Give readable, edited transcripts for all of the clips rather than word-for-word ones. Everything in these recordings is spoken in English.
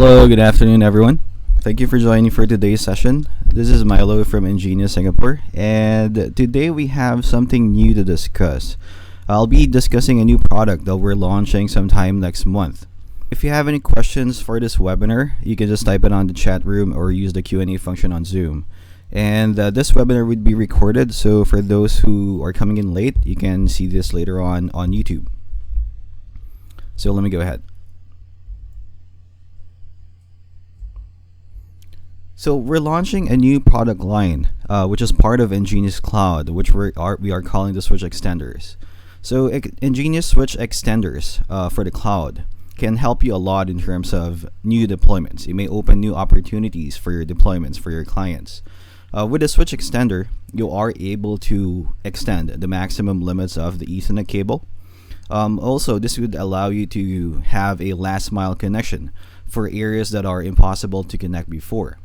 Hello, good afternoon, everyone. Thank you for joining for today's session. This is Milo from EnGenius Singapore, and today we have something new to discuss. I'll be discussing a new product that we're launching sometime next month. If you have any questions for this webinar, you can just type it on the chat room or use the Q&A function on Zoom. And this webinar would be recorded, so for those who are coming in late, you can see this later on YouTube. So let me go ahead. So we're launching a new product line, which is part of EnGenius Cloud, which we are calling the Switch Extenders. So EnGenius Switch Extenders for the cloud can help you a lot in terms of new deployments. It may open new opportunities for your deployments for your clients. With the Switch Extender, you are able to extend the maximum limits of the Ethernet cable. Also, this would allow you to have a last mile connection for areas that are impossible to connect before.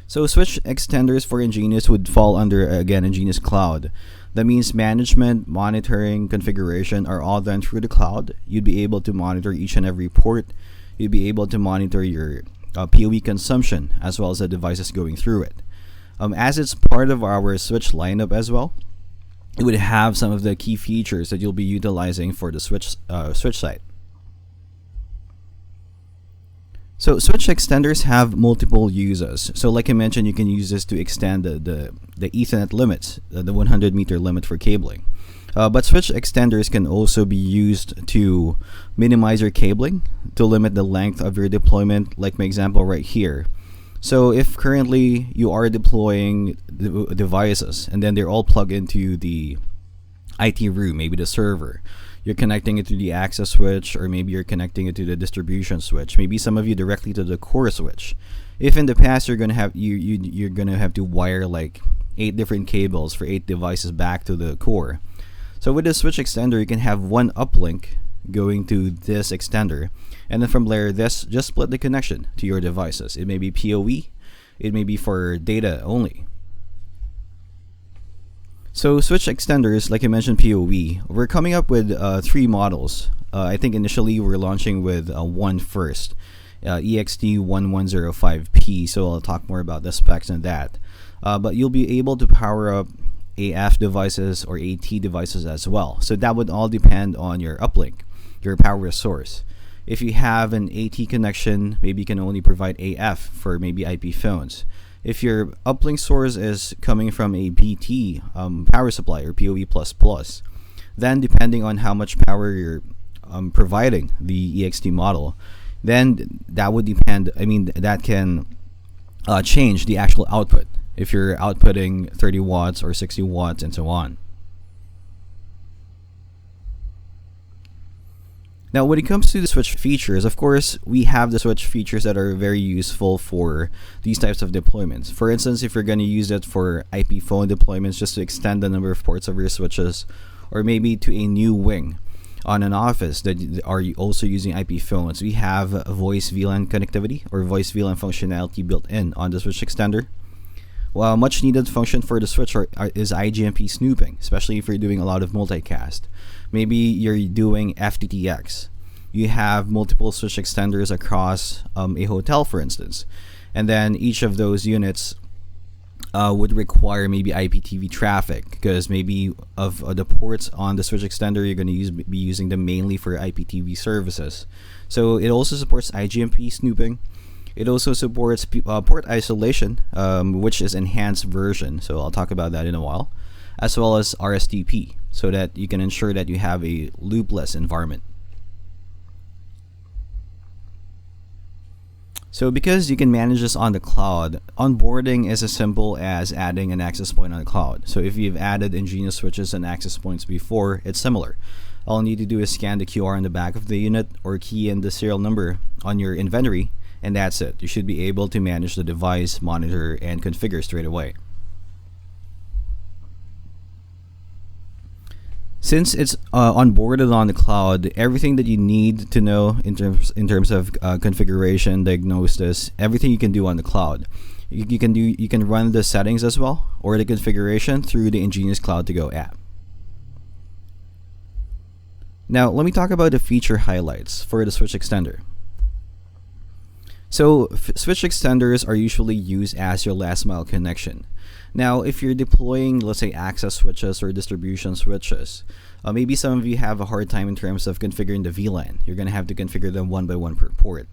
So Switch Extenders for EnGenius would fall under, again, EnGenius Cloud. That means management, monitoring, configuration are all done through the cloud. You'd be able to monitor each and every port. You'd be able to monitor your PoE consumption as well as the devices going through it. As it's part of our Switch lineup as well, it would have some of the key features that you'll be utilizing for the Switch site. So Switch Extenders have multiple uses. So like I mentioned, you can use this to extend the Ethernet limits, the 100 meter limit for cabling. But Switch Extenders can also be used to minimize your cabling, to limit the length of your deployment, like my example right here. So if currently you are deploying the devices and then they're all plugged into the IT room, maybe the server, you're connecting it to the access switch, or maybe you're connecting it to the distribution switch, maybe some of you directly to the core switch. If in the past you're gonna have you're gonna have to wire like 8 different cables for 8 devices back to the core. So with the Switch Extender, you can have one uplink going to this extender, and then from there, this just split the connection to your devices. It may be PoE, it may be for data only. So Switch Extenders, like I mentioned, PoE, we're coming up with 3 models. I think initially we're launching with one first, EXT1105P, so I'll talk more about the specs and that. But you'll be able to power up AF devices or AT devices as well. So that would all depend on your uplink, your power source. If you have an AT connection, maybe you can only provide AF for maybe IP phones. If your uplink source is coming from a BT power supply or PoE++, then depending on how much power you're providing the EXT model, then that would depend, that can change the actual output if you're outputting 30 watts or 60 watts and so on. Now, when it comes to the Switch features, of course, we have the Switch features that are very useful for these types of deployments. For instance, if you're going to use it for IP phone deployments, just to extend the number of ports of your switches, or maybe to a new wing on an office that are also using IP phones, we have voice VLAN connectivity or voice VLAN functionality built in on the Switch Extender. Well, much needed function for the Switch is IGMP snooping, especially if you're doing a lot of multicast. Maybe you're doing FTTX. You have multiple Switch Extenders across a hotel, for instance, and then each of those units would require maybe IPTV traffic, because maybe of the ports on the Switch Extender, you're going to be using them mainly for IPTV services. So it also supports IGMP snooping. It also supports port isolation, which is enhanced version, so I'll talk about that in a while, as well as RSTP, so that you can ensure that you have a loopless environment. So because you can manage this on the cloud, onboarding is as simple as adding an access point on the cloud. So if you've added EnGenius switches and access points before, it's similar. All you need to do is scan the QR on the back of the unit or key in the serial number on your inventory, and that's it. You should be able to manage the device, monitor, and configure straight away. Since it's onboarded on the cloud, everything that you need to know in terms of configuration, diagnosis, everything you can do on the cloud. You can run the settings as well, or the configuration through the EnGenius Cloud to Go app. Now, let me talk about the feature highlights for the Switch Extender. So switch extenders are usually used as your last mile connection. Now, if you're deploying, let's say, access switches or distribution switches, maybe some of you have a hard time in terms of configuring the VLAN. You're going to have to configure them one by one per port.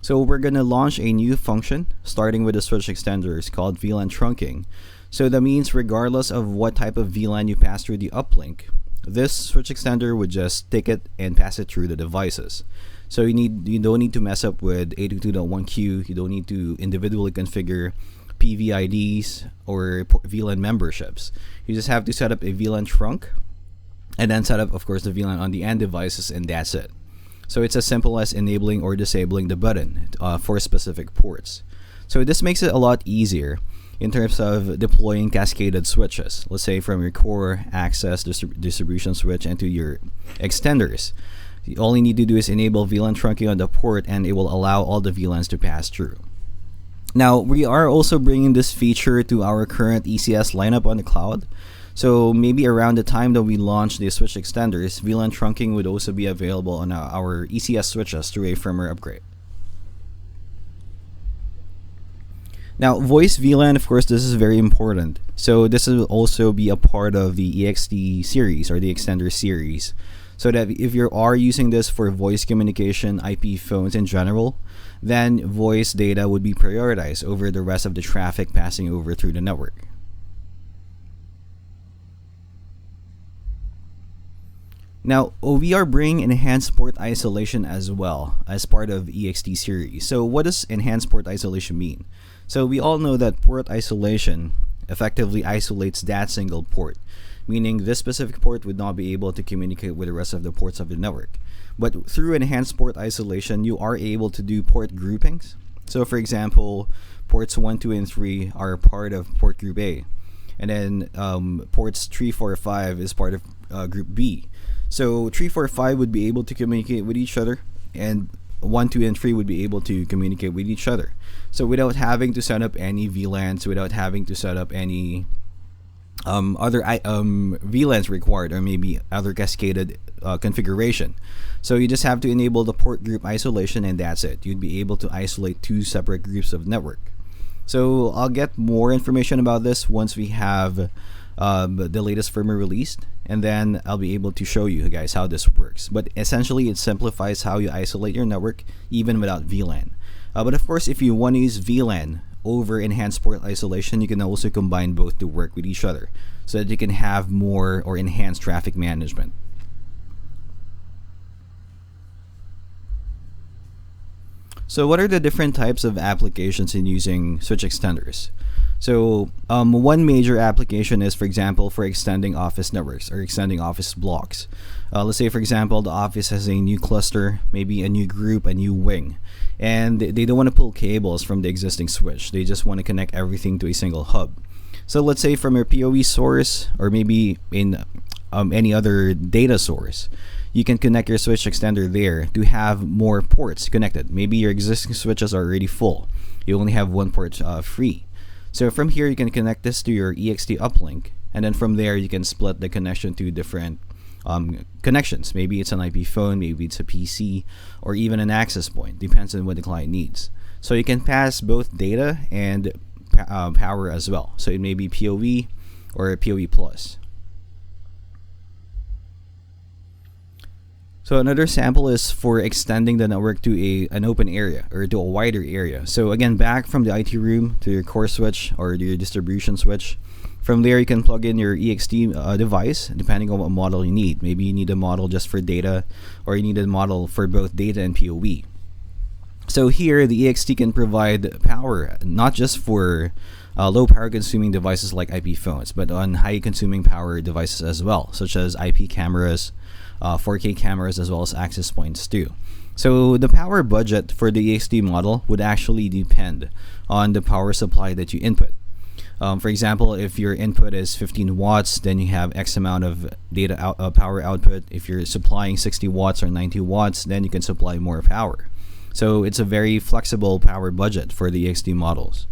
So we're going to launch a new function starting with the switch extenders called VLAN trunking. So that means regardless of what type of VLAN you pass through the uplink, this switch extender would just take it and pass it through the devices. So you don't need to mess up with 802.1q. You don't need to individually configure PVIDs or VLAN memberships. You just have to set up a VLAN trunk and then set up, of course, the VLAN on the end devices, and that's it. So it's as simple as enabling or disabling the button for specific ports. So this makes it a lot easier in terms of deploying cascaded switches. Let's say from your core access distribution switch into your extenders. All you need to do is enable VLAN trunking on the port, and it will allow all the VLANs to pass through. Now, we are also bringing this feature to our current ECS lineup on the cloud. So maybe around the time that we launch the switch extenders, VLAN trunking would also be available on our ECS switches through a firmware upgrade. Now, voice VLAN, of course, this is very important. So this will also be a part of the EXT series or the extender series. So that if you are using this for voice communication, IP phones in general, then voice data would be prioritized over the rest of the traffic passing over through the network. Now, we are bringing enhanced port isolation as well as part of EXT series. So what does enhanced port isolation mean? So we all know that port isolation effectively isolates that single port, meaning this specific port would not be able to communicate with the rest of the ports of the network. But through enhanced port isolation, you are able to do port groupings. So for example, ports 1, 2, and 3 are part of port group A, and then ports 3, 4, 5 is part of group B. So 3, 4, 5 would be able to communicate with each other, and 1, 2, and 3 would be able to communicate with each other. So without having to set up any VLANs, without having to set up any other VLANs required, or maybe other cascaded configuration. So you just have to enable the port group isolation, and that's it. You'd be able to isolate two separate groups of network. So I'll get more information about this once we have the latest firmware released, and then I'll be able to show you guys how this works. But essentially, it simplifies how you isolate your network even without VLAN. But of course, if you want to use VLAN over enhanced port isolation, you can also combine both to work with each other so that you can have more or enhanced traffic management. So what are the different types of applications in using switch extenders? So one major application is, for example, for extending office networks or extending office blocks. Let's say, for example, the office has a new cluster, maybe a new group, a new wing, and they don't want to pull cables from the existing switch. They just want to connect everything to a single hub. So let's say from your PoE source, or maybe in any other data source, you can connect your switch extender there to have more ports connected. Maybe your existing switches are already full. You only have one port free. So from here, you can connect this to your EXT uplink, and then from there, you can split the connection to different connections. Maybe it's an IP phone, maybe it's a PC, or even an access point. Depends on what the client needs. So you can pass both data and power as well. So it may be PoE or PoE plus. So another sample is for extending the network to an open area or to a wider area. So again, back from the IT room to your core switch or your distribution switch. From there, you can plug in your EXT device depending on what model you need. Maybe you need a model just for data, or you need a model for both data and PoE. So here, the EXT can provide power not just for low power consuming devices like IP phones, but on high consuming power devices as well, such as IP cameras, 4K cameras, as well as access points too. So the power budget for the EXT model would actually depend on the power supply that you input. For example, if your input is 15 watts, then you have X amount of data power output. If you're supplying 60 watts or 90 watts, then you can supply more power. So it's a very flexible power budget for the EXT models.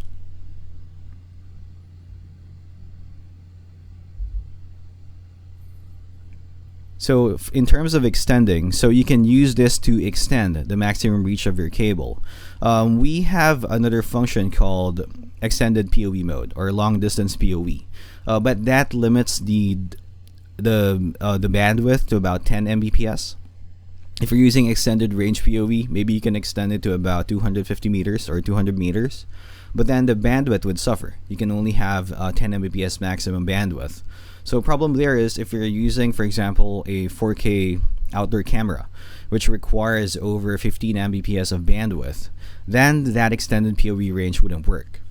So in terms of extending, so you can use this to extend the maximum reach of your cable. We have another function called extended PoE mode or long distance PoE, but that limits the bandwidth to about 10 Mbps. If you're using extended range PoE, maybe you can extend it to about 250 meters or 200 meters, but then the bandwidth would suffer. You can only have 10 Mbps maximum bandwidth. So problem there is if you're using, for example, a 4K outdoor camera, which requires over 15 Mbps of bandwidth, then that extended PoE range wouldn't work.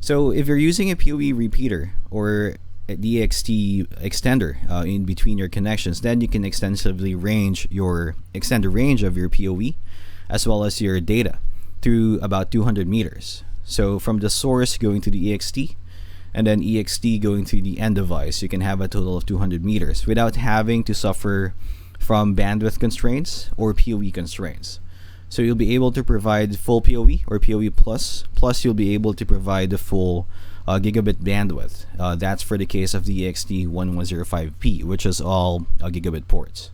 So if you're using a PoE repeater or a DXT extender in between your connections, then you can extend the range of your PoE as well as your data through about 200 meters. So from the source going to the EXT and then EXT going to the end device, you can have a total of 200 meters without having to suffer from bandwidth constraints or PoE constraints. So you'll be able to provide full PoE or PoE plus you'll be able to provide the full gigabit bandwidth. That's for the case of the EXT 1105P, which is all gigabit ports.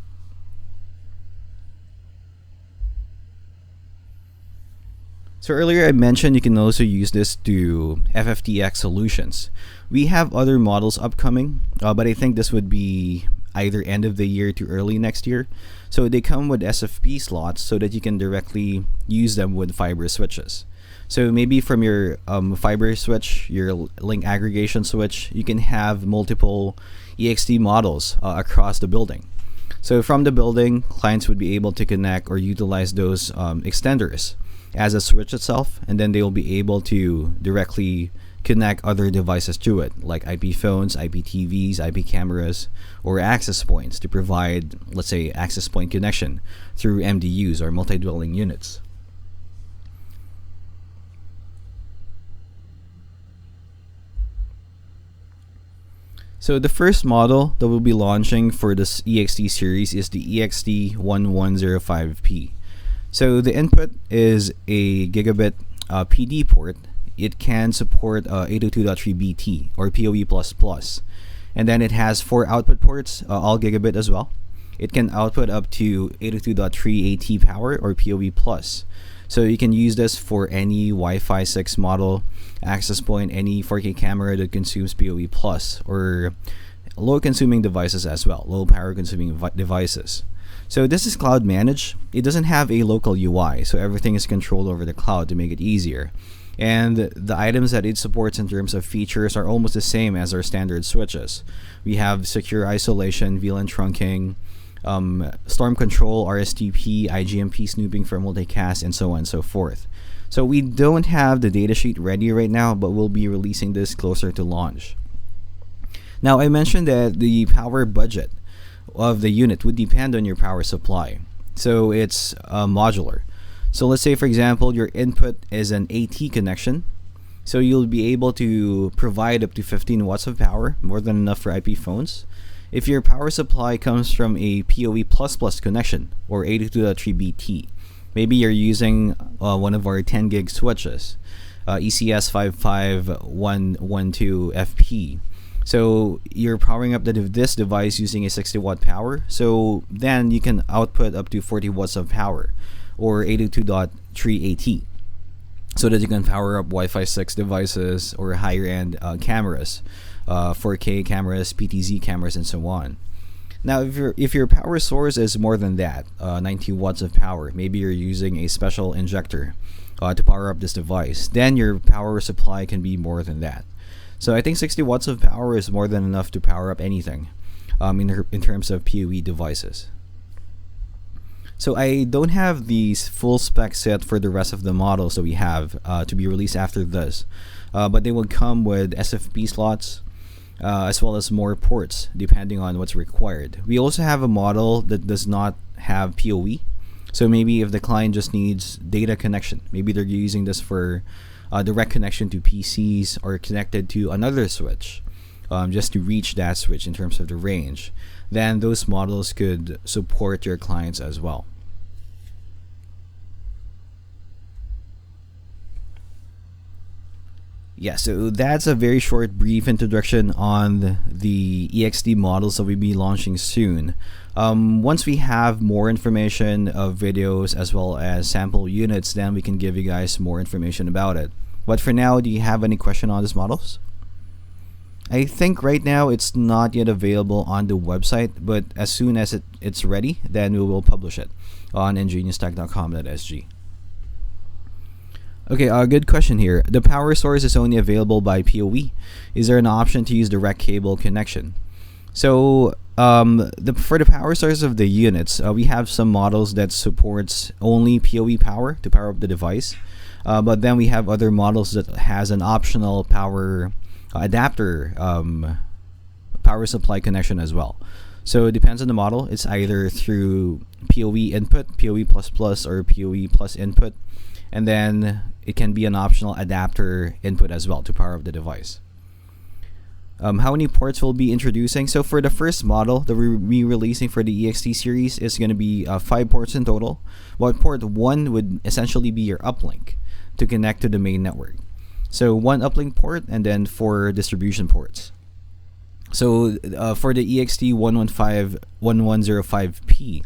So earlier I mentioned you can also use this to FFTX solutions. We have other models upcoming, but I think this would be either end of the year to early next year. So they come with SFP slots so that you can directly use them with fiber switches. So maybe from your fiber switch, your link aggregation switch, you can have multiple EXT models across the building. So from the building, clients would be able to connect or utilize those extenders as a switch itself, and then they will be able to directly connect other devices to it, like IP phones, IP TVs, IP cameras, or access points to provide, let's say, access point connection through MDUs or multi-dwelling units. So the first model that we'll be launching for this EXT series is the EXT 1105P. So the input is a gigabit PD port. It can support 802.3bt or PoE++. And then it has 4 output ports, all gigabit as well. It can output up to 802.3 AT power or PoE+. So you can use this for any Wi-Fi 6 model access point, any 4K camera that consumes PoE+, or low consuming devices as well, low power consuming devices. So this is cloud managed. It doesn't have a local UI, so everything is controlled over the cloud to make it easier. And the items that it supports in terms of features are almost the same as our standard switches. We have secure isolation, VLAN trunking, storm control, RSTP, IGMP snooping for multicast, and so on and so forth. So we don't have the datasheet ready right now, but we'll be releasing this closer to launch. Now, I mentioned that the power budget of the unit would depend on your power supply. So it's modular. So let's say, for example, your input is an AT connection. So you'll be able to provide up to 15 watts of power, more than enough for IP phones. If your power supply comes from a PoE++ connection or 802.3bt, maybe you're using one of our 10 gig switches, ECS 55112FP. So you're powering up this device using a 60 watt power. So then you can output up to 40 watts of power or 802.3 AT, so that you can power up Wi-Fi 6 devices or higher end cameras, 4K cameras, PTZ cameras, and so on. Now, if your power source is more than that, 90 watts of power, maybe you're using a special injector to power up this device, then your power supply can be more than that. So I think 60 watts of power is more than enough to power up anything in terms of PoE devices. So I don't have the full spec set for the rest of the models that we have to be released after this, but they will come with SFP slots as well as more ports depending on what's required. We also have a model that does not have PoE. So maybe if the client just needs data connection, maybe they're using this for direct connection to PCs or connected to another switch, just to reach that switch in terms of the range, then those models could support your clients as well. Yeah, so that's a very short, brief introduction on the EXT models that we'll be launching soon. Once we have more information of videos as well as sample units, then we can give you guys more information about it. But for now, do you have any question on these models? I think right now it's not yet available on the website, but as soon as it's ready, then we will publish it on engeniustech.com.sg. Okay, good question here. The power source is only available by PoE. Is there an option to use direct cable connection? So for the power source of the units, we have some models that supports only PoE power to power up the device. But then we have other models that has an optional power adapter power supply connection as well. So it depends on the model. It's either through PoE input, PoE++, or PoE plus input. And then it can be an optional adapter input as well to power up the device. How many ports we'll be introducing? So for the first model that we're re-releasing for the EXT series, is going to be 5 ports in total. But port 1 would essentially be your uplink to connect to the main network. So 1 uplink port and then 4 distribution ports. So for the EXT 1105P,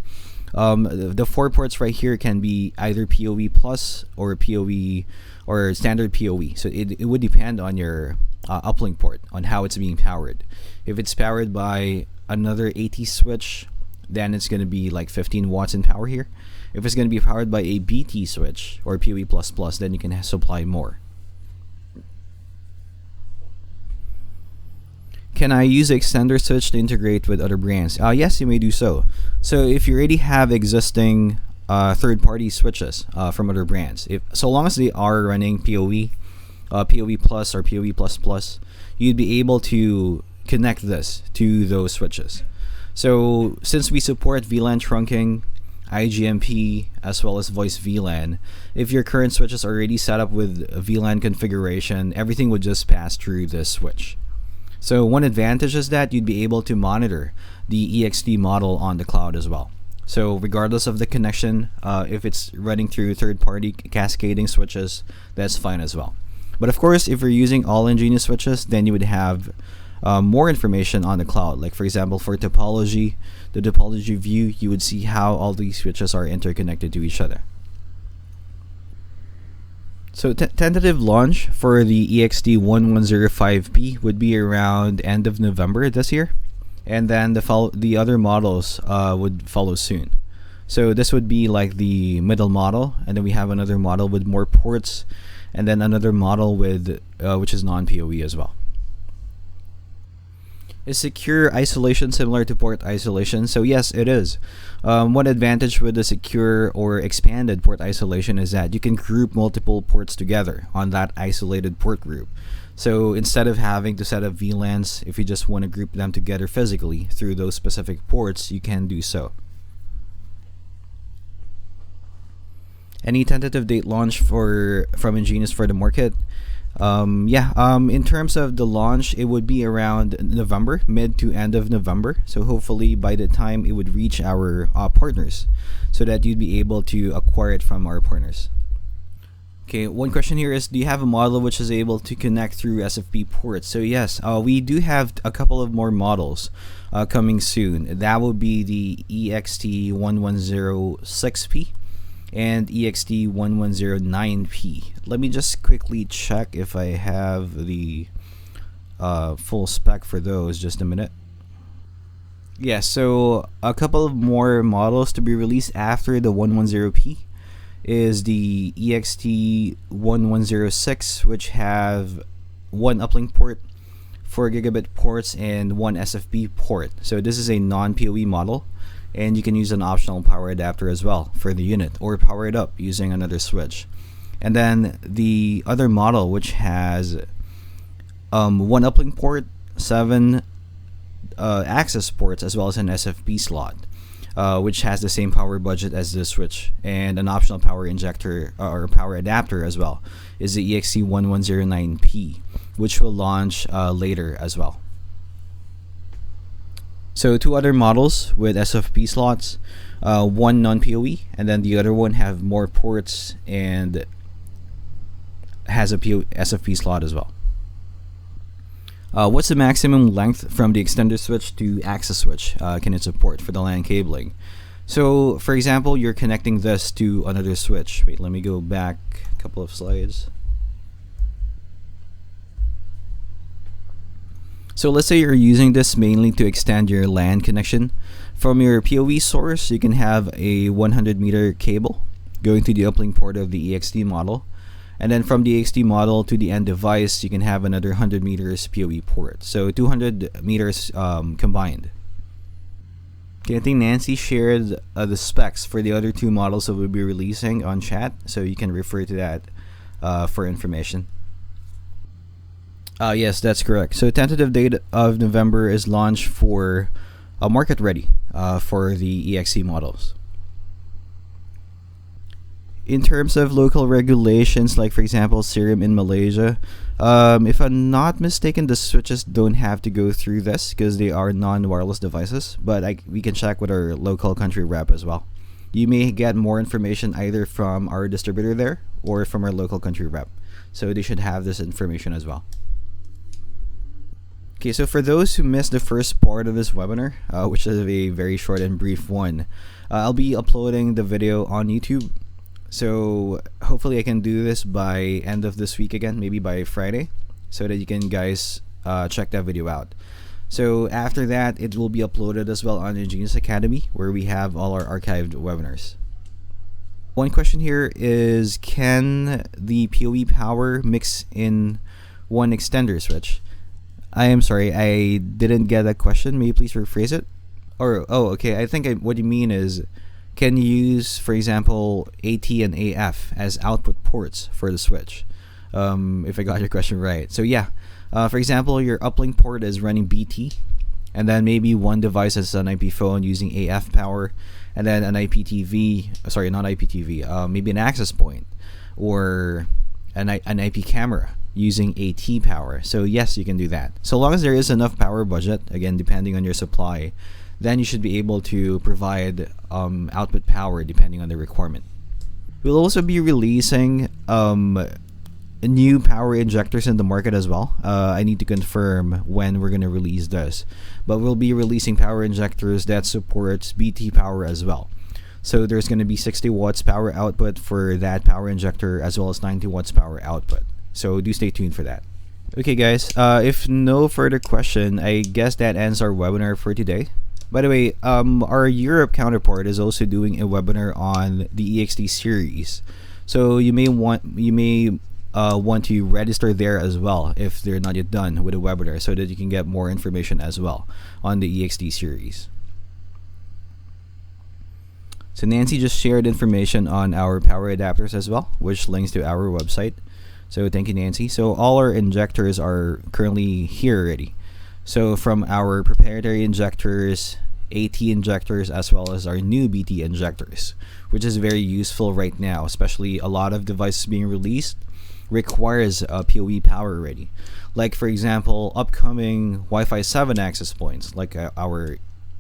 the 4 ports right here can be either PoE plus or PoE or standard PoE. So it would depend on your uplink port, on how it's being powered. If it's powered by another AT switch, then it's going to be like 15 watts in power here. If it's going to be powered by a BT switch or PoE++, then you can supply more. Can I use the extender switch to integrate with other brands? Yes, you may do so. So if you already have existing third-party switches from other brands, so long as they are running PoE, PoE Plus or PoE++, you'd be able to connect this to those switches. So since we support VLAN trunking, IGMP, as well as voice VLAN, if your current switch is already set up with VLAN configuration, everything would just pass through this switch. So one advantage is that you'd be able to monitor the EXT model on the cloud as well. So regardless of the connection, if it's running through third-party cascading switches, that's fine as well. But of course, if you're using all EnGenius switches, then you would have more information on the cloud. Like for example, for topology, the topology view, you would see how all these switches are interconnected to each other. So tentative launch for the EXT 1105P would be around end of November this year, and then the other models would follow soon. So this would be like the middle model, and then we have another model with more ports, and then another model with which is non-PoE as well. Is secure isolation similar to port isolation? So yes, it is. One advantage with the secure or expanded port isolation is that you can group multiple ports together on that isolated port group. So instead of having to set up VLANs, if you just want to group them together physically through those specific ports, you can do so. Any tentative date launch from EnGenius for the market? In terms of the launch, it would be around November, mid to end of November. So hopefully by the time it would reach our partners, so that you'd be able to acquire it from our partners. Okay, one question here is, do you have a model which is able to connect through SFP ports? So yes, we do have a couple of more models coming soon. That would be the EXT 1106P and EXT 1109P. Let me just quickly check if I have the full spec for those. Just a minute. Yeah, so a couple of more models to be released after the 110P is the EXT 1106, which have 1 uplink port, 4 gigabit ports, and 1 SFP port. So this is a non-PoE model, and you can use an optional power adapter as well for the unit, or power it up using another switch. And then the other model, which has 1 uplink port, 7 access ports, as well as an SFP slot, which has the same power budget as the switch, and an optional power injector or power adapter as well, is the EXT 1109P, which will launch later as well. So 2 other models with SFP slots, 1 non-PoE, and then the other one have more ports and has a SFP slot as well. What's the maximum length from the extender switch to access switch can it support for the LAN cabling? So, for example, you're connecting this to another switch. Wait, let me go back a couple of slides. So let's say you're using this mainly to extend your LAN connection. From your PoE source, you can have a 100-meter cable going to the uplink port of the EXT model. And then from the EXT model to the end device, you can have another 100 meters PoE port. So 200 meters combined. Okay, I think Nancy shared the specs for the other two models that we'll be releasing on chat, so you can refer to that for information. Yes, that's correct. So tentative date of November is launch for market ready for the EXE models. In terms of local regulations, like for example, Serum in Malaysia, if I'm not mistaken, the switches don't have to go through this because they are non-wireless devices, but we can check with our local country rep as well. You may get more information either from our distributor there or from our local country rep, so they should have this information as well. Okay, so for those who missed the first part of this webinar, which is a very short and brief one, I'll be uploading the video on YouTube. So hopefully I can do this by end of this week again, maybe by Friday, so that you can guys check that video out. So after that, it will be uploaded as well on EnGenius Academy, where we have all our archived webinars. One question here is, can the PoE power mix in one extender switch? I am sorry, I didn't get that question. May you please rephrase it? Or, oh, okay, I think what you mean is, can you use, for example, AT and AF as output ports for the switch? If I got your question right. So yeah, for example, your uplink port is running BT, and then maybe one device has an IP phone using AF power, and then an IPTV, sorry, not IPTV, maybe an access point, or an IP camera using AT power. So yes, you can do that. So long as there is enough power budget, again, depending on your supply, then you should be able to provide output power depending on the requirement. We'll also be releasing new power injectors in the market as well. I need to confirm when we're going to release this, but we'll be releasing power injectors that supports BT power as well. So there's going to be 60 watts power output for that power injector, as well as 90 watts power output. So do stay tuned for that. Okay guys, if no further question, I guess that ends our webinar for today. By the way, our Europe counterpart is also doing a webinar on the EXT series, so you may want to register there as well if they're not yet done with the webinar, so that you can get more information as well on the EXT series. So Nancy just shared information on our power adapters as well, which links to our website. So thank you, Nancy. So all our injectors are currently here already. So from our proprietary injectors, AT injectors, as well as our new BT injectors, which is very useful right now, especially a lot of devices being released requires PoE power already. Like for example, upcoming Wi-Fi 7 access points, like our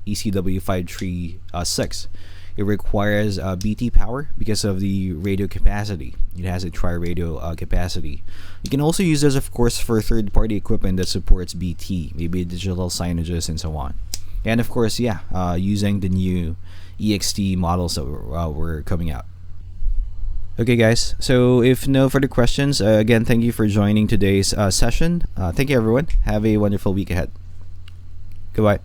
ECW536, it requires BT power because of the radio capacity. It has a tri-radio capacity. You can also use this, of course, for third-party equipment that supports BT, maybe digital signages and so on. And of course, yeah, using the new EXT models that were coming out. Okay guys, so if no further questions, again, thank you for joining today's session. Thank you everyone. Have a wonderful week ahead. Goodbye.